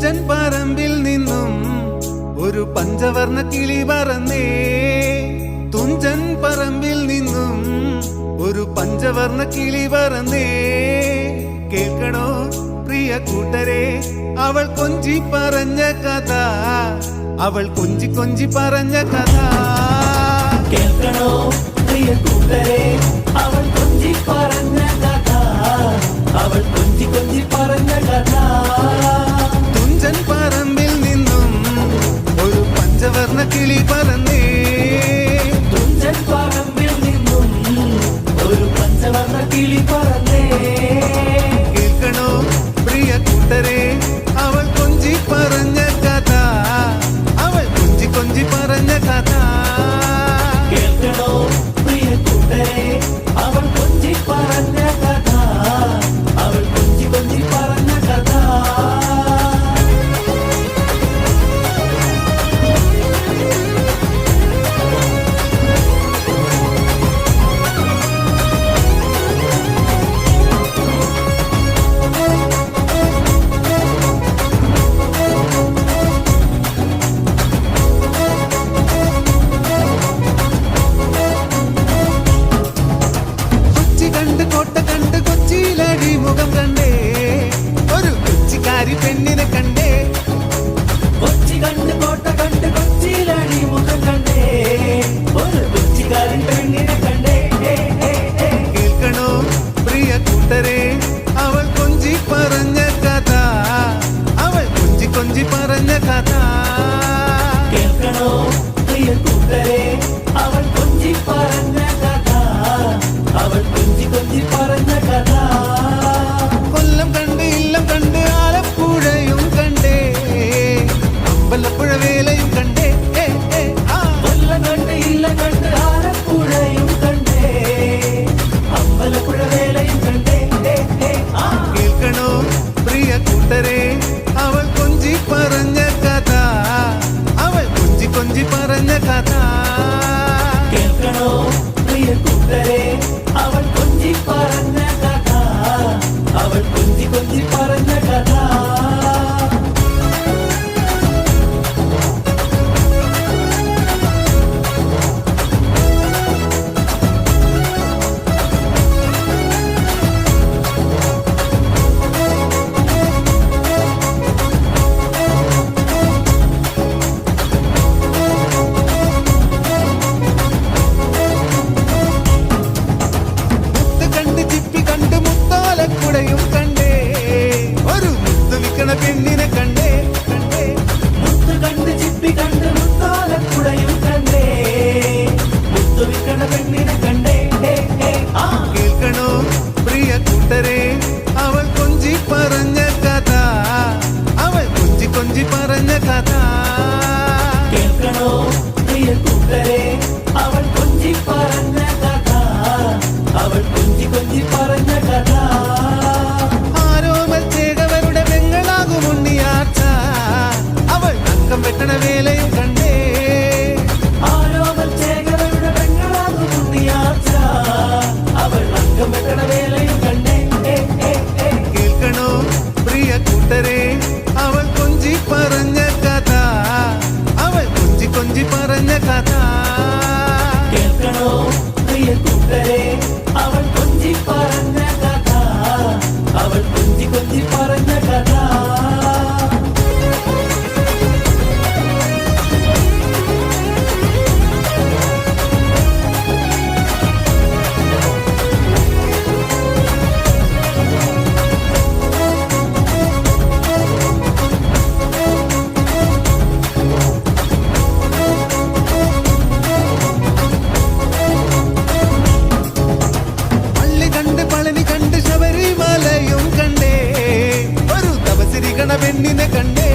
തുഞ്ചൻ പറമ്പിൽ നിന്നും ഒരു പഞ്ചവർണ്ണ കിളി പറന്നേ. തുഞ്ചൻ പറമ്പിൽ നിന്നും ഒരു പഞ്ചവർണ്ണ കിളി പറന്നേ. കേൾക്കണോ പ്രിയ കൂട്ടരെ അവൾ കൊഞ്ചി പറഞ്ഞ കഥ, അവൾ കൊഞ്ചി കൊഞ്ചി പറഞ്ഞ കഥ. കേൾക്കണോ പ്രിയ കൂട്ടരെ അവൾ കൊഞ്ചി പറഞ്ഞ കഥ, അവൾ കൊഞ്ചി കൊഞ്ചി പറഞ്ഞ കഥ. തുഞ്ചൻ പറമ്പിൽ നിന്നും ഒരു പഞ്ചവർണ്ണ കിളി പറന്നേ. തുഞ്ചൻ പറമ്പിൽ നിന്നും ഒരു പഞ്ചവർണ്ണ കിളി പറന്നേ. കേൾക്കണോ പ്രിയ കൂട്ടരെ അവൾ കൊഞ്ചി പറഞ്ഞ കഥ, അവൾ കൊഞ്ചി കൊഞ്ചി പറഞ്ഞ കഥ. കേൾക്കണോ പ്രിയ കൂട്ടരെ അവൾ കൊഞ്ചി പറഞ്ഞ കഥ, അവൾ കൊഞ്ചി കൊഞ്ചി പറഞ്ഞ കഥ. കോട്ട കണ്ട് കൊച്ചിയിലടി മുഖം കണ്ടേ, ഒരു കൊച്ചിക്കാരി പെണ്ണിനെ കണ്ടേ. കൊച്ചി കണ്ട് കോട്ട കണ്ട് കൊച്ചിയിലടി മുഖം കണ്ടേ, ഒരു കൊച്ചിക്കാരൻ പെണ്ണിനെ കണ്ടേ. കേൾക്കണോ പ്രിയ കൂട്ടരെ അവൾ കൊഞ്ചി പറഞ്ഞ കഥ, അവൾ കൊഞ്ചി കൊഞ്ചി പറഞ്ഞ കഥ. കേൾക്കണോ പ്രിയ കൂട്ടരെ അവൾ കൊഞ്ചി പറഞ്ഞ കഥ, അവൾ കൊഞ്ചി കൊഞ്ചി പറഞ്ഞ കഥ. കൊല്ലം കണ്ട് ഇല്ലം കണ്ട് ആലപ്പുഴയും കണ്ടേ, അമ്പലപ്പുഴ വേലയും കണ്ടേ. കൊല്ലം കണ്ട് ഇല്ലം കണ്ട് ആലപ്പുഴയും കണ്ടേ, അമ്പലപ്പുഴ വേലയും കണ്ടേ. കേൾക്കണോ പ്രിയ കൂട്ടരെ അവൾ കൊഞ്ചി പറഞ്ഞ കഥ, അവൾ കൊഞ്ചി കൊഞ്ചി പറഞ്ഞ കഥ. കേൾക്കണോ പ്രിയ കൂട്ടരെ അവൾ കൊഞ്ചി പറഞ്ഞ കഥ, അവൾ കൊഞ്ചി കൊഞ്ചി പറഞ്ഞ കഥ. മുത്ത് കണ്ട് ചിപ്പി കണ്ട് മുത്താലക്കുടയും കണ്ടേ, ഒരു മുത്ത് വിക്കണ പെണ്ണിനെ കണ്ടേ. മുത്ത് കണ്ട് ചിപ്പി കണ്ട് മുത്താലക്കുടയും കണ്ടേ, മുത്തു വിക്കണ പെണ്ണിനെ കണ്ടേ. കേൾക്കണോ പ്രിയ കൂട്ടരെ അവൾ കൊഞ്ചി പറഞ്ഞ കഥ, അവൾ കൊഞ്ചി കൊഞ്ചി പറഞ്ഞ കഥ. കേൾക്കണോ പ്രിയ കൂട്ടരെ അവൾ കൊഞ്ചി പറഞ്ഞ കഥ, അവൾ കൊഞ്ചി കൊഞ്ചി പറഞ്ഞ കഥ. ആരോമൽ ചേകവരുടെ പെങ്ങളാകും ഉണ്ണിയാർച്ച, അവൾ അങ്കം വെട്ടണ വേലയും കണ്ടേ. ആരോമൽ ചേകവരുടെ പെങ്ങളാകും ഉണ്ണിയാർച്ച, അവൾ അംഗം വെട്ടണ വേലയും കണ്ടേ. കേൾക്കണോ പ്രിയ കൂട്ടരെ അവൾ കൊഞ്ചി പറഞ്ഞ കഥ, അവൾ കൊഞ്ചി കൊഞ്ചി പറഞ്ഞ കഥ. കേൾക്കണോ പ്രിയ കൂട്ടരെ അവൾ കൊഞ്ചി പറഞ്ഞ കഥ, അവൾ കൊഞ്ചി കൊഞ്ചി പറഞ്ഞ കഥ. പള്ളി കണ്ട് പളനി കണ്ട് ശബരിമലയും കണ്ടേ, ഒരു തപസിരിക്കണ പെണ്ണിനെ കണ്ടേ.